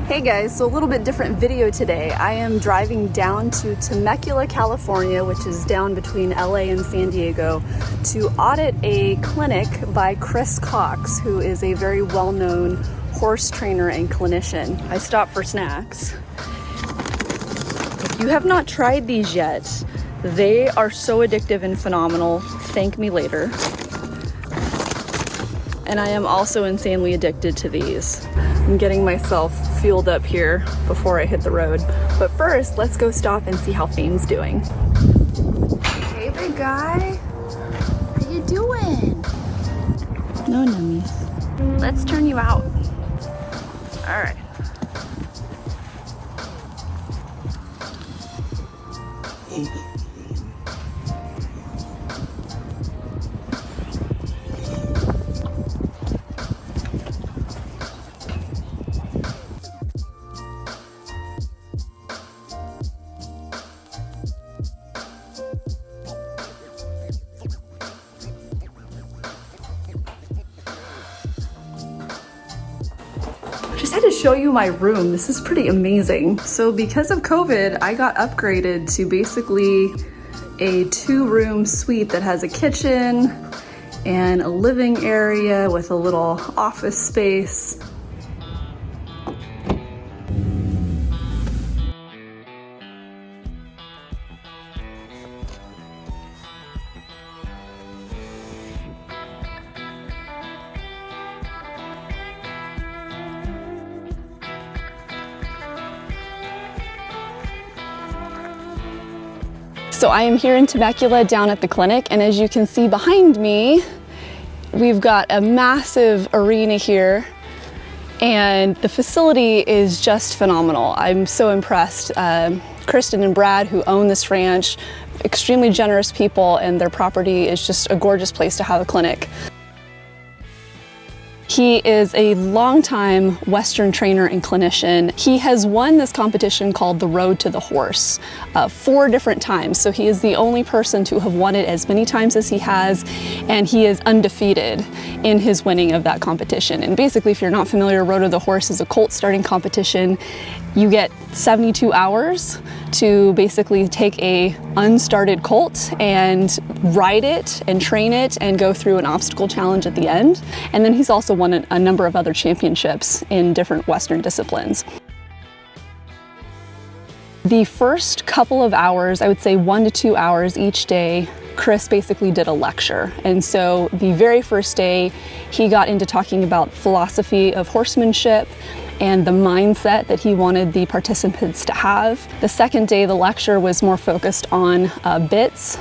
Hey guys, so a little bit different video today. I am driving down to Temecula, California, which is down between LA and San Diego, to audit a clinic by Chris Cox, who is a very well-known horse trainer and clinician. I stopped for snacks. If you have not tried these yet, they are so addictive and phenomenal. Thank me later. And I am also insanely addicted to these. I'm getting myself fueled up here before I hit the road. But first, let's go stop and see how Fame's doing. Hey, big guy. How you doing? No nummies. Let's turn you out. All right. Just had to show you my room. This is pretty amazing. So because of COVID, I got upgraded to basically a 2-room suite that has a kitchen and a living area with a little office space. So I am here in Temecula down at the clinic, and as you can see behind me, we've got a massive arena here, and the facility is just phenomenal. I'm so impressed. Kristen and Brad, who own this ranch, extremely generous people, and their property is just a gorgeous place to have a clinic. He is a longtime Western trainer and clinician. He has won this competition called the Road to the Horse 4 different times. So he is the only person to have won it as many times as he has, and he is undefeated in his winning of that competition. And basically, if you're not familiar, Road to the Horse is a colt starting competition. You get 72 hours to basically take a unstarted colt and ride it and train it and go through an obstacle challenge at the end. And then he's also won a number of other championships in different Western disciplines. The first couple of hours, I would say 1 to 2 hours each day, Chris basically did a lecture. And so the very first day, he got into talking about philosophy of horsemanship and the mindset that he wanted the participants to have. The second day, the lecture was more focused on bits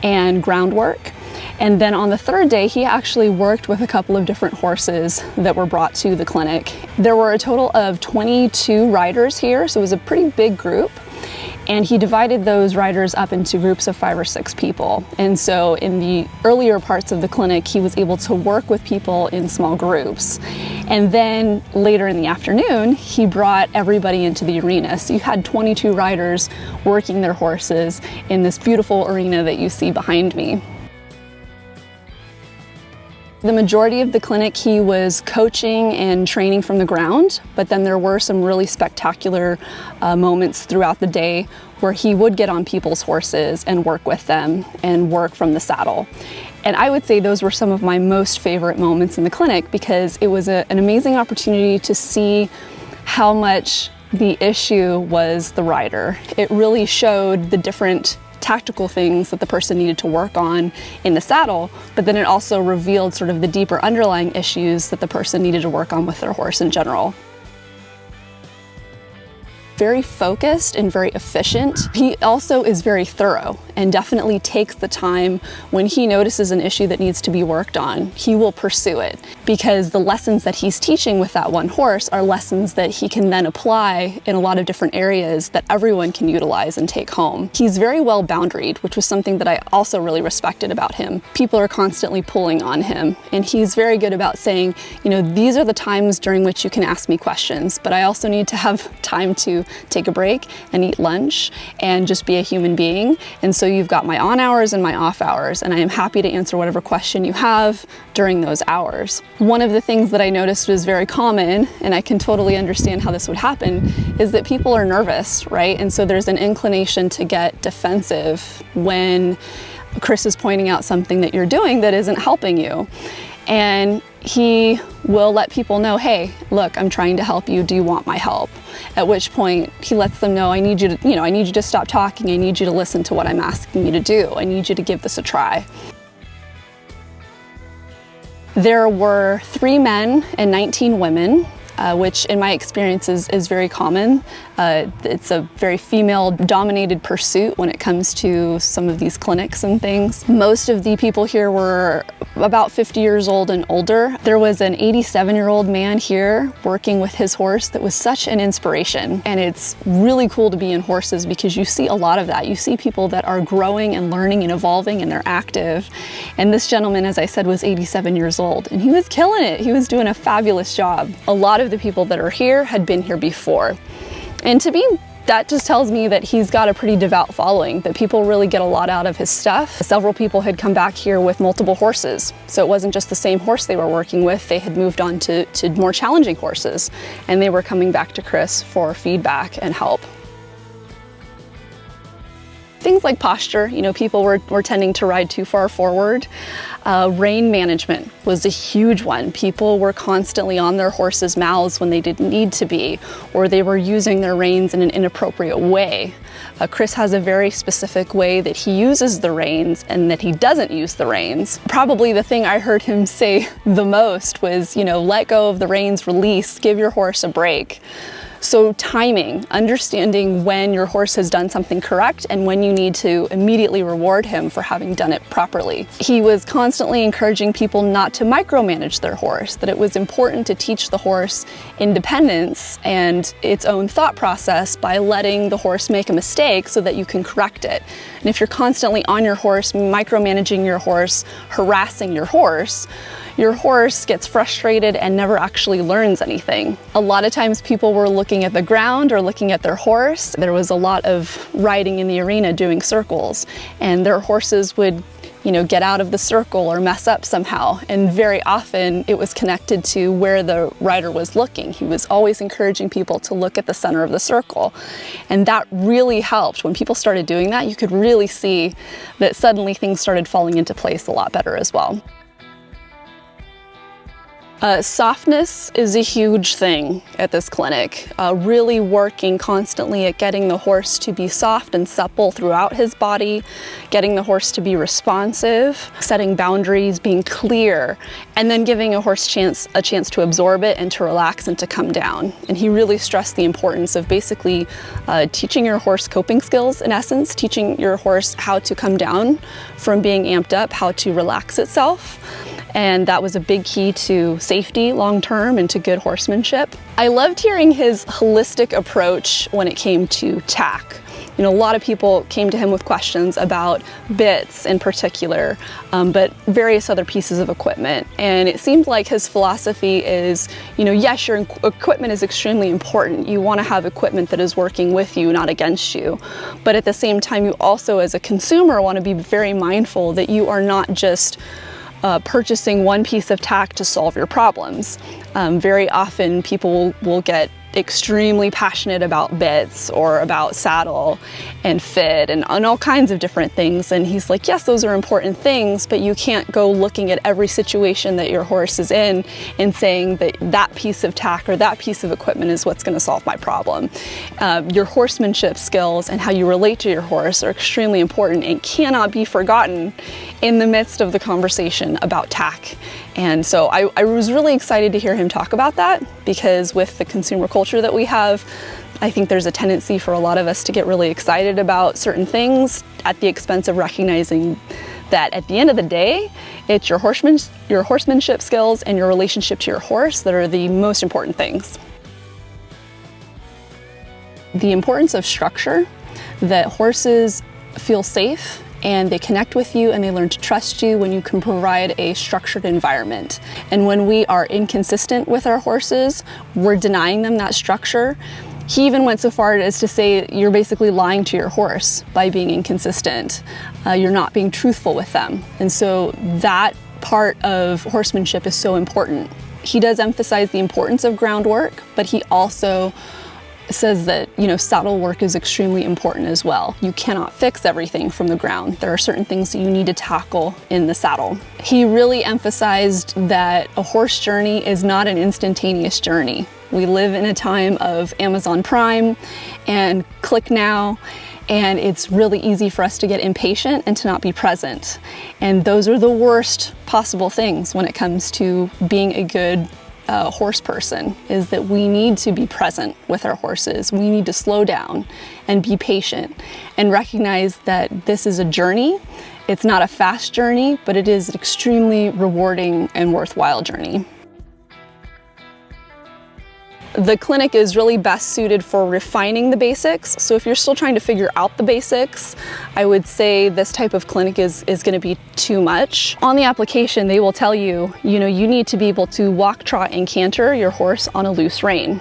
and groundwork. And then on the third day, he actually worked with a couple of different horses that were brought to the clinic. There were a total of 22 riders here, so it was a pretty big group. And he divided those riders up into groups of 5 or 6 people. And so in the earlier parts of the clinic, he was able to work with people in small groups. And then later in the afternoon, he brought everybody into the arena. So you had 22 riders working their horses in this beautiful arena that you see behind me. The majority of the clinic he was coaching and training from the ground, but then there were some really spectacular moments throughout the day where he would get on people's horses and work with them and work from the saddle. And I would say those were some of my most favorite moments in the clinic because it was an amazing opportunity to see how much the issue was the rider. It really showed the different tactical things that the person needed to work on in the saddle, but then it also revealed sort of the deeper underlying issues that the person needed to work on with their horse in general. Very focused and very efficient. He also is very thorough and definitely takes the time when he notices an issue that needs to be worked on. He will pursue it because the lessons that he's teaching with that one horse are lessons that he can then apply in a lot of different areas that everyone can utilize and take home. He's very well boundaried, which was something that I also really respected about him. People are constantly pulling on him, and he's very good about saying, you know, these are the times during which you can ask me questions, but I also need to have time to to take a break and eat lunch and just be a human being. And so you've got my on hours and my off hours, and I am happy to answer whatever question you have during those hours. One of the things that I noticed was very common, and I can totally understand how this would happen, is that people are nervous, right? And so there's an inclination to get defensive when Chris is pointing out something that you're doing that isn't helping you. And he will let people know, hey, look, I'm trying to help you. Do you want my help? At which point he lets them know, I need you to, I need you to stop talking. I need you to listen to what I'm asking you to do. I need you to give this a try. There were 3 men and 19 women, which in my experience is very common. It's a very female-dominated pursuit when it comes to some of these clinics and things. Most of the people here were about 50 years old and older. There was an 87-year-old man here working with his horse that was such an inspiration. And it's really cool to be in horses because you see a lot of that. You see people that are growing and learning and evolving, and they're active. And this gentleman, as I said, was 87 years old, and he was killing it. He was doing a fabulous job. A lot of the people that are here had been here before. And to me, that just tells me that he's got a pretty devout following, that people really get a lot out of his stuff. Several people had come back here with multiple horses. So it wasn't just the same horse they were working with, they had moved on to more challenging horses, and they were coming back to Chris for feedback and help. Things like posture, people were tending to ride too far forward. Rein management was a huge one. People were constantly on their horses' mouths when they didn't need to be, or they were using their reins in an inappropriate way. Chris has a very specific way that he uses the reins and that he doesn't use the reins. Probably the thing I heard him say the most was, let go of the reins, release, give your horse a break. So timing, understanding when your horse has done something correct and when you need to immediately reward him for having done it properly. He was constantly encouraging people not to micromanage their horse, that it was important to teach the horse independence and its own thought process by letting the horse make a mistake so that you can correct it. And if you're constantly on your horse, micromanaging your horse, harassing your horse gets frustrated and never actually learns anything. A lot of times people were looking at the ground or looking at their horse. There was a lot of riding in the arena doing circles, and their horses would get out of the circle or mess up somehow. And very often it was connected to where the rider was looking. He was always encouraging people to look at the center of the circle. And that really helped. When people started doing that, you could really see that suddenly things started falling into place a lot better as well. Softness is a huge thing at this clinic. Really working constantly at getting the horse to be soft and supple throughout his body, getting the horse to be responsive, setting boundaries, being clear, and then giving a horse a chance to absorb it and to relax and to come down. And he really stressed the importance of basically teaching your horse coping skills, in essence, teaching your horse how to come down from being amped up, how to relax itself. And that was a big key to safety long-term and to good horsemanship. I loved hearing his holistic approach when it came to tack. A lot of people came to him with questions about bits in particular, but various other pieces of equipment. And it seemed like his philosophy is, yes, your equipment is extremely important. You want to have equipment that is working with you, not against you. But at the same time, you also, as a consumer, want to be very mindful that you are not just purchasing one piece of tack to solve your problems. Very often people will get extremely passionate about bits or about saddle and fit and all kinds of different things. And he's like, yes, those are important things, but you can't go looking at every situation that your horse is in and saying that that piece of tack or that piece of equipment is what's going to solve my problem. Your horsemanship skills and how you relate to your horse are extremely important and cannot be forgotten in the midst of the conversation about tack. And so I was really excited to hear him talk about that, because with the consumer culture that we have, I think there's a tendency for a lot of us to get really excited about certain things at the expense of recognizing that at the end of the day, it's your horsemanship skills and your relationship to your horse that are the most important things. The importance of structure, that horses feel safe and they connect with you and they learn to trust you when you can provide a structured environment. And when we are inconsistent with our horses, we're denying them that structure, He even went so far as to say you're basically lying to your horse by being inconsistent. You're not being truthful with them. And so that part of horsemanship is so important. He does emphasize the importance of groundwork, but he also says that, saddle work is extremely important as well. You cannot fix everything from the ground. There are certain things that you need to tackle in the saddle. He really emphasized that a horse journey is not an instantaneous journey. We live in a time of Amazon Prime and click now, and it's really easy for us to get impatient and to not be present. And those are the worst possible things when it comes to being a good horse person, is that we need to be present with our horses. We need to slow down and be patient and recognize that this is a journey. It's not a fast journey, but it is an extremely rewarding and worthwhile journey. The clinic is really best suited for refining the basics. So if you're still trying to figure out the basics, I would say this type of clinic is going to be too much. On the application, they will tell you, you need to be able to walk, trot, and canter your horse on a loose rein.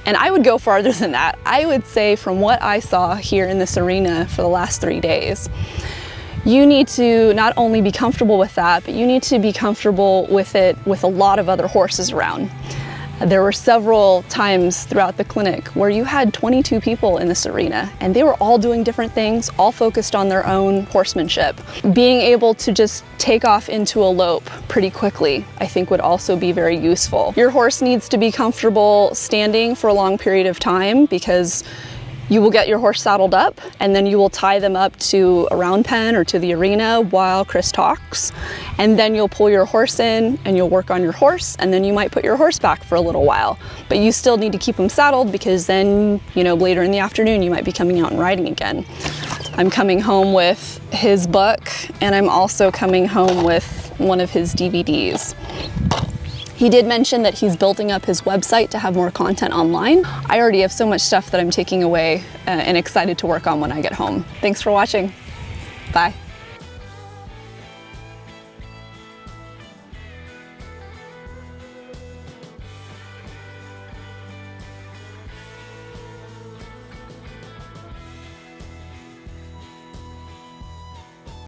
And I would go farther than that. I would say, from what I saw here in this arena for the last 3 days, you need to not only be comfortable with that, but you need to be comfortable with it with a lot of other horses around. There were several times throughout the clinic where you had 22 people in this arena, and they were all doing different things, all focused on their own horsemanship. Being able to just take off into a lope pretty quickly, I think, would also be very useful. Your horse needs to be comfortable standing for a long period of time, because you will get your horse saddled up, and then you will tie them up to a round pen or to the arena while Chris talks. And then you'll pull your horse in and you'll work on your horse, and then you might put your horse back for a little while. But you still need to keep him saddled, because then, later in the afternoon, you might be coming out and riding again. I'm coming home with his book, and I'm also coming home with one of his DVDs. He did mention that he's building up his website to have more content online. I already have so much stuff that I'm taking away and excited to work on when I get home. Thanks for watching. Bye.